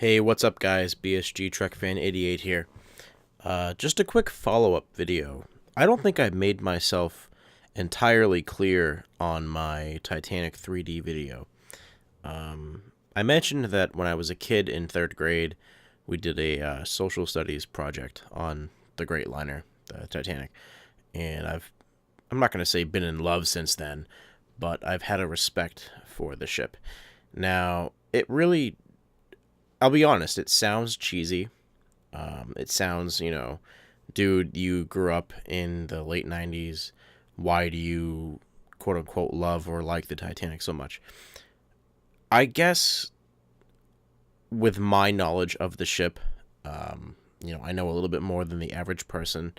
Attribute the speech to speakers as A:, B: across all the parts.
A: Hey, what's up, guys? BSG Trek Fan 88 here. Just a quick follow-up video. I don't think I've made myself entirely clear on my Titanic 3D video. I mentioned that when I was a kid in third grade, we did a social studies project on the great liner, the Titanic, and I'm not going to say been in love since then, but I've had a respect for the ship. Now, it really, I'll be honest, it sounds cheesy. It sounds, dude, you grew up in the late 90s. Why do you, quote unquote, love or like the Titanic so much? I guess with my knowledge of the ship, I know a little bit more than the average person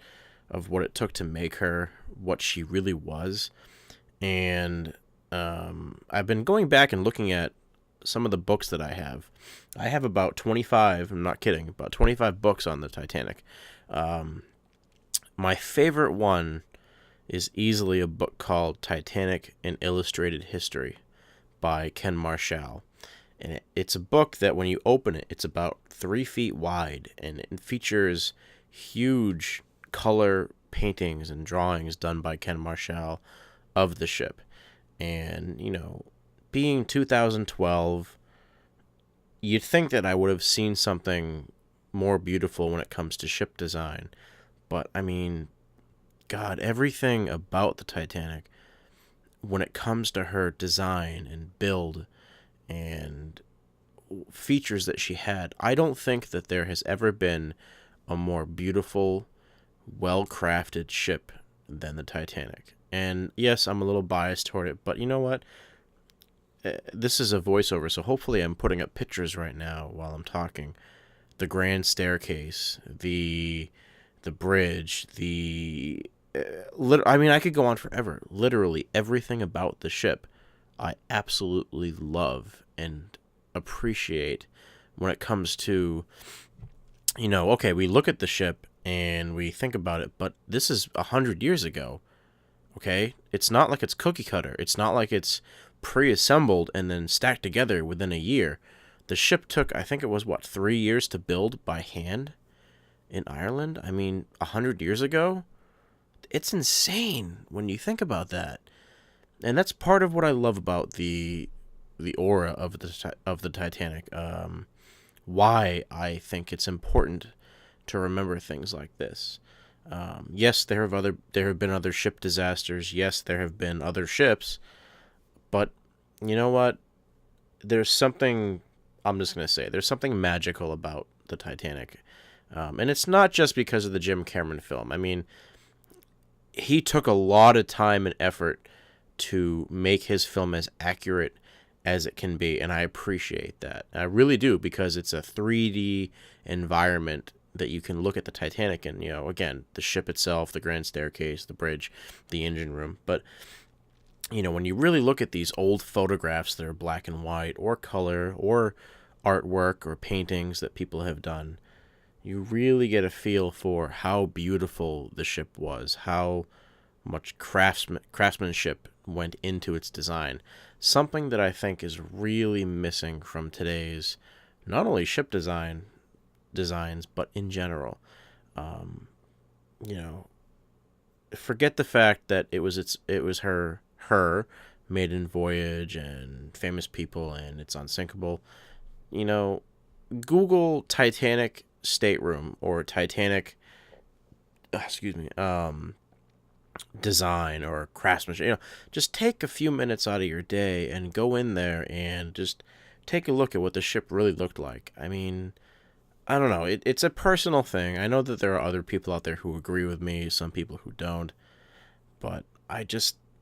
A: of what it took to make her what she really was. And I've been going back and looking at some of the books that I have. I have about 25, I'm not kidding, about 25 books on the Titanic. My favorite one is easily a book called Titanic: An Illustrated History by Ken Marshall. And it's a book that when you open it, it's about 3 feet wide, and it features huge color paintings and drawings done by Ken Marshall of the ship. And, being 2012, you'd think that I would have seen something more beautiful when it comes to ship design. But, I mean, God, everything about the Titanic, when it comes to her design and build and features that she had, I don't think that there has ever been a more beautiful, well-crafted ship than the Titanic. And yes, I'm a little biased toward it, but you know what? This is a voiceover, so hopefully I'm putting up pictures right now while I'm talking. The grand staircase, the bridge, I could go on forever. Literally everything about the ship I absolutely love and appreciate when it comes to, okay, we look at the ship and we think about it, but this is 100 years ago, okay? It's not like it's cookie cutter. It's not like it's pre-assembled and then stacked together within a year. The ship took, I think it was, 3 years to build by hand in Ireland? I mean, 100 years ago? It's insane when you think about that. And that's part of what I love about the aura of the Titanic. Why I think it's important to remember things like this. Yes, there have been other ship disasters. Yes, there have been other ships. But you know what? There's something, I'm just going to say, there's something magical about the Titanic. And it's not just because of the Jim Cameron film. I mean, he took a lot of time and effort to make his film as accurate as it can be, and I appreciate that. I really do, because it's a 3D environment that you can look at the Titanic and, again, the ship itself, the grand staircase, the bridge, the engine room. But, when you really look at these old photographs that are black and white or color or artwork or paintings that people have done, you really get a feel for how beautiful the ship was, how much craftsmanship went into its design. Something that I think is really missing from today's not only ship designs, but in general. Forget the fact that it was her maiden voyage and famous people and it's unsinkable. Google Titanic stateroom or Titanic, design or craftsmanship. Just take a few minutes out of your day and go in there and just take a look at what the ship really looked like. I mean, I don't know. It's a personal thing. I know that there are other people out there who agree with me, some people who don't, but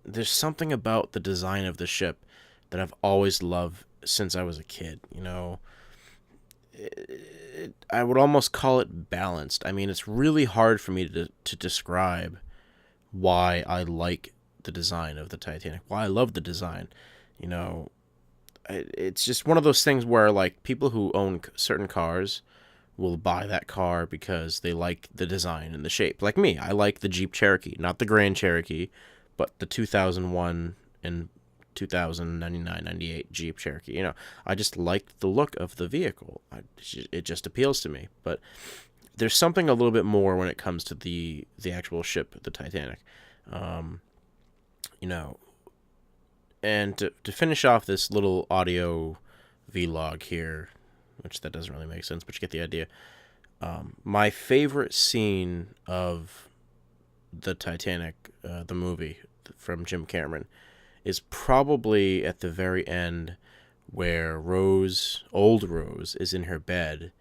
A: there's something about the design of the ship that I've always loved since I was a kid. I would almost call it balanced. I mean, it's really hard for me to describe why I like the design of the Titanic, why I love the design. It's just one of those things where, like, people who own certain cars will buy that car because they like the design and the shape. Like me, I like the Jeep Cherokee, not the Grand Cherokee, but the 2001 and 2000, 99, 98 Jeep Cherokee. You know, I just liked the look of the vehicle. It just appeals to me. But there's something a little bit more when it comes to the actual ship, the Titanic. You know, and to finish off this little audio vlog here, which that doesn't really make sense, but you get the idea. My favorite scene of the Titanic, the movie from Jim Cameron, is probably at the very end where old Rose, is in her bed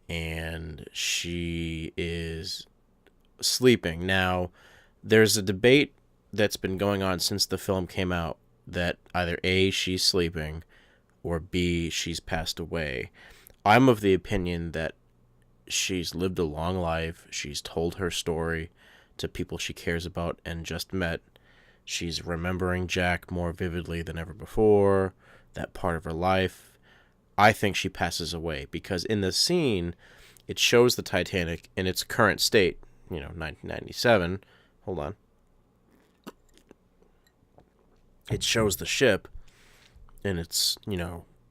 A: and she is sleeping. Now, there's a debate that's been going on since the film came out that either A, she's sleeping, or B, she's passed away. I'm of the opinion that she's lived a long life. She's told her story to people she cares about and just met. She's remembering Jack more vividly than ever before, that part of her life. I think she passes away because in the scene, it shows the Titanic in its current state, 1997. Hold on. It shows the ship, and it's,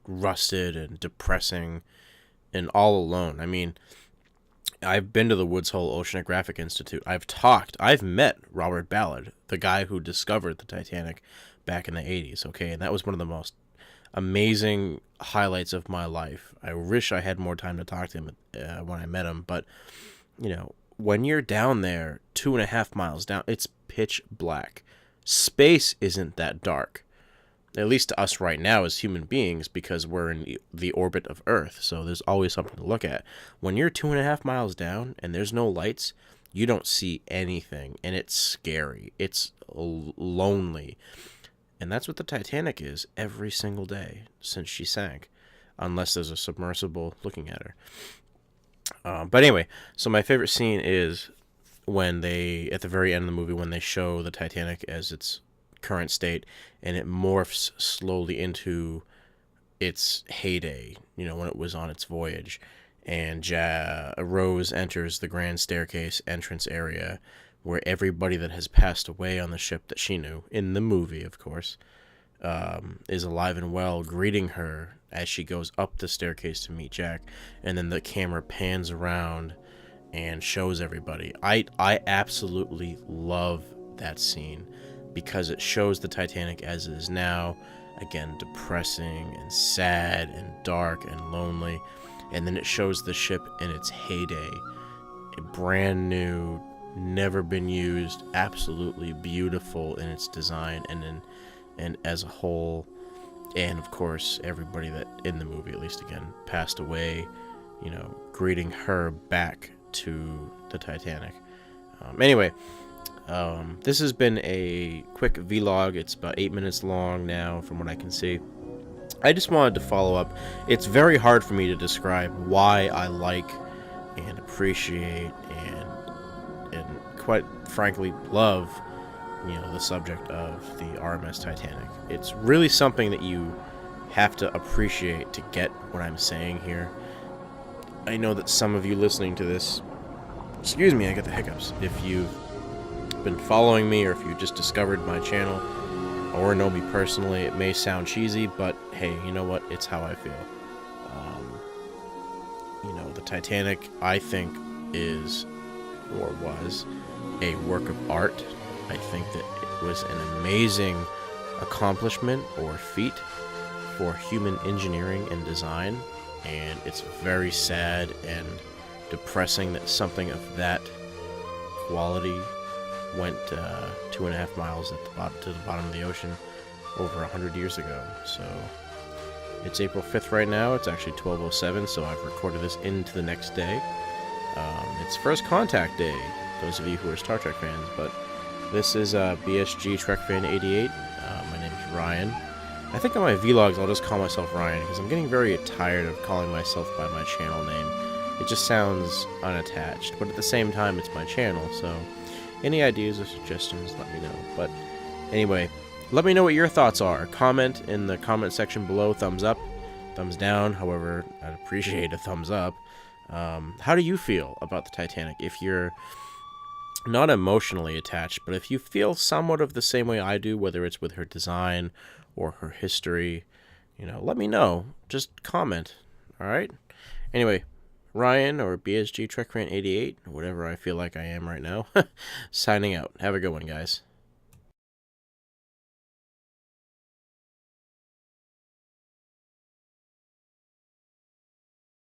A: rusted and depressing and all alone. I mean, I've been to the Woods Hole Oceanographic Institute. I've met Robert Ballard, the guy who discovered the Titanic back in the 80s, okay? And that was one of the most amazing highlights of my life. I wish I had more time to talk to him when I met him, but, when you're down there 2.5 miles down, it's pitch black. Space isn't that dark, at least to us right now as human beings, because we're in the orbit of Earth, so there's always something to look at. When you're 2.5 miles down and there's no lights, you don't see anything, and it's scary. It's lonely. And that's what the Titanic is every single day since she sank, unless there's a submersible looking at her. But anyway, so my favorite scene is when at the very end of the movie, when they show the Titanic as its current state, and it morphs slowly into its heyday, when it was on its voyage, and Rose enters the grand staircase entrance area where everybody that has passed away on the ship that she knew, in the movie, of course, is alive and well, greeting her as she goes up the staircase to meet Jack, and then the camera pans around and shows everybody. I absolutely love that scene because it shows the Titanic as it is now, again, depressing and sad and dark and lonely, and then it shows the ship in its heyday, brand new, never been used, absolutely beautiful in its design and as a whole, and of course everybody that in the movie, at least again, passed away, greeting her back to the Titanic. Anyway, this has been a quick vlog. It's about 8 minutes long now from what I can see. I just wanted to follow up. It's very hard for me to describe why I like and appreciate and quite frankly love the subject of the RMS Titanic. It's really something that you have to appreciate to get what I'm saying here. I know that some of you listening to this, excuse me, I get the hiccups. If you've been following me or if you just discovered my channel or know me personally, it may sound cheesy, but hey, you know what? It's how I feel. The Titanic, I think, is or was a work of art. I think that it was an amazing accomplishment or feat for human engineering and design, and it's very sad and depressing that something of that quality went 2.5 miles to the bottom of the ocean over 100 years ago. So it's April 5th right now. It's actually 12:07, so I've recorded this into the next day. It's First Contact Day, those of you who are Star Trek fans, but this is BSG Trek Fan 88. My name is Ryan. I think on my vlogs I'll just call myself Ryan because I'm getting very tired of calling myself by my channel name. It just sounds unattached, but at the same time it's my channel, so any ideas or suggestions, let me know. But anyway, let me know what your thoughts are. Comment in the comment section below. Thumbs up, thumbs down, however, I'd appreciate a thumbs up. How do you feel about the Titanic? If you're not emotionally attached, but if you feel somewhat of the same way I do, whether it's with her design or her history, let me know. Just comment. All right? Anyway, Ryan or BSG Trekfan88, whatever I feel like I am right now, signing out. Have a good one, guys.